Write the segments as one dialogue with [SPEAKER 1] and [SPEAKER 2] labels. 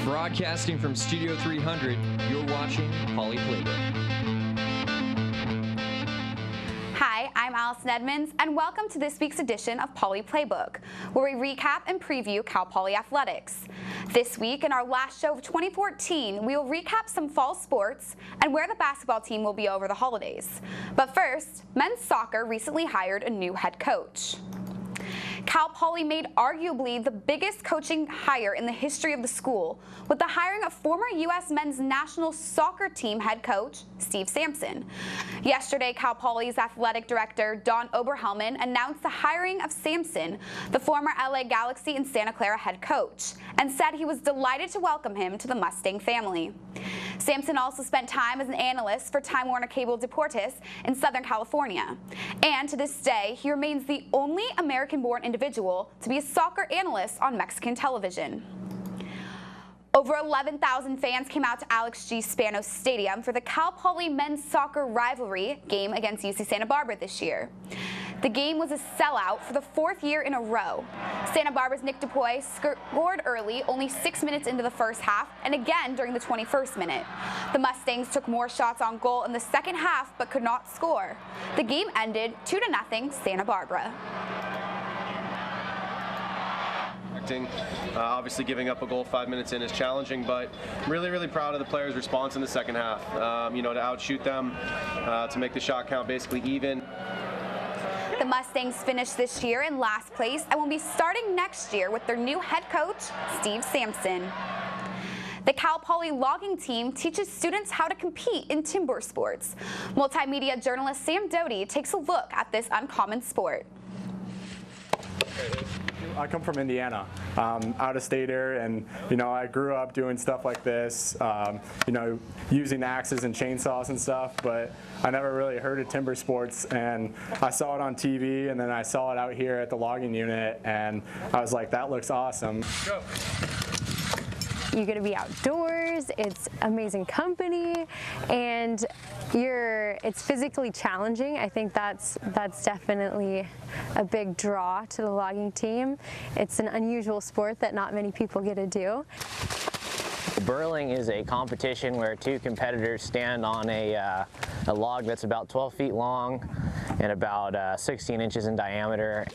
[SPEAKER 1] Broadcasting from Studio 300, you're watching Poly Playbook.
[SPEAKER 2] Hi, I'm Allison Edmonds, and welcome to this week's edition of Poly Playbook, where we recap and preview Cal Poly athletics. This week, in our last show of 2014, we will recap some fall sports and where the basketball team will be over the holidays. But first, men's soccer recently hired a new head coach. Cal Poly made arguably the biggest coaching hire in the history of the school, with the hiring of former U.S. men's national soccer team head coach Steve Sampson. Yesterday, Cal Poly's athletic director Don Oberhelman announced the hiring of Sampson, the former LA Galaxy and Santa Clara head coach, and said he was delighted to welcome him to the Mustang family. Sampson also spent time as an analyst for Time Warner Cable Deportes in Southern California, and to this day, he remains the only American-born individual to be a soccer analyst on Mexican television. Over 11,000 fans came out to Alex G. Spanos Stadium for the Cal Poly men's soccer rivalry game against UC Santa Barbara this year. The game was a sellout for the fourth year in a row. Santa Barbara's Nick DuPois scored early, only 6 minutes into the first half, and again during the 21st minute. The Mustangs took more shots on goal in the second half, but could not score. The game ended 2-0 Santa Barbara.
[SPEAKER 3] Obviously giving up a goal 5 minutes in is challenging, but really proud of the players' response in the second half. To outshoot them, to make the shot count basically even.
[SPEAKER 2] The Mustangs finished this year in last place and will be starting next year with their new head coach, Steve Sampson. The Cal Poly logging team teaches students how to compete in timber sports. Multimedia journalist Sam Doty takes a look at this uncommon sport.
[SPEAKER 4] I come from Indiana, out of stater, and I grew up doing stuff like this, using axes and chainsaws and stuff, but I never really heard of timber sports, and I saw it on TV, and then I saw it out here at the logging unit, and I was like, that looks awesome. Go.
[SPEAKER 5] You get to be outdoors, it's amazing company, and it's physically challenging. I think that's definitely a big draw to the logging team. It's an unusual sport that not many people get to do.
[SPEAKER 6] Burling is a competition where two competitors stand on a log that's about 12 feet long and about 16 inches in diameter.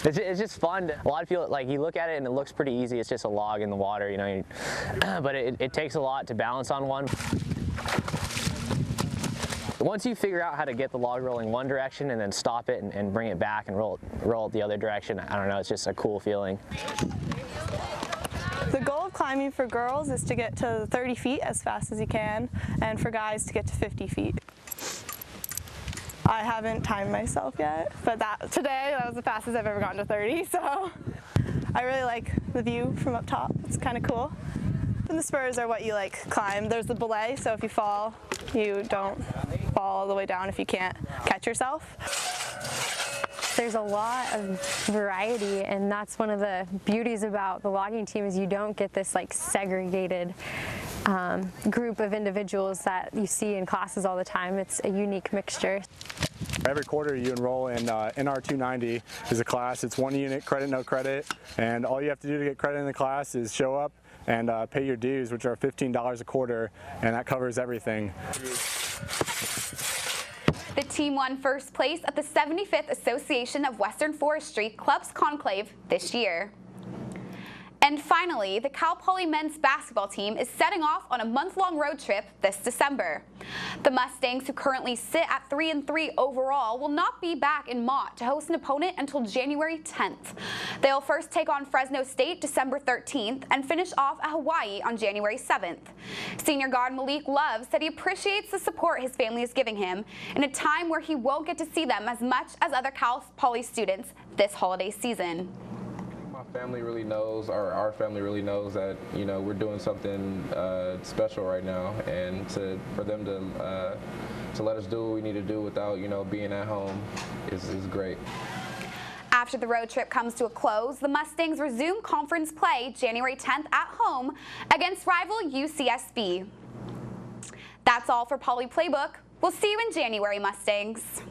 [SPEAKER 6] It's just fun. A lot of people, you look at it and it looks pretty easy. It's just a log in the water, but it takes a lot to balance on one. Once you figure out how to get the log rolling one direction and then stop it and bring it back and roll it the other direction, I don't know, it's just a cool feeling.
[SPEAKER 7] The goal of climbing for girls is to get to 30 feet as fast as you can, and for guys to get to 50 feet. I haven't timed myself yet, but today that was the fastest I've ever gotten to 30, so I really like the view from up top. It's kind of cool. And the spurs are what you climb. There's the belay, so if you fall, you don't fall all the way down if you can't catch yourself.
[SPEAKER 5] There's a lot of variety, and that's one of the beauties about the logging team is you don't get this segregated group of individuals that you see in classes all the time. It's a unique mixture.
[SPEAKER 4] Every quarter you enroll in NR 290 is a class. It's 1 unit, credit, no credit, and all you have to do to get credit in the class is show up and pay your dues, which are $15 a quarter, and that covers everything.
[SPEAKER 2] The team won first place at the 75th Association of Western Forestry Clubs Conclave this year. And finally, the Cal Poly men's basketball team is setting off on a month-long road trip this December. The Mustangs, who currently sit at 3-3 overall, will not be back in Mott to host an opponent until January 10th. They'll first take on Fresno State December 13th and finish off at Hawaii on January 7th. Senior guard Malik Love said he appreciates the support his family is giving him in a time where he won't get to see them as much as other Cal Poly students this holiday season.
[SPEAKER 8] Family really knows, or our family really knows that we're doing something special right now, and for them to let us do what we need to do without being at home is great.
[SPEAKER 2] After the road trip comes to a close, the Mustangs resume conference play January 10th at home against rival UCSB. That's all for Poly Playbook. We'll see you in January, Mustangs.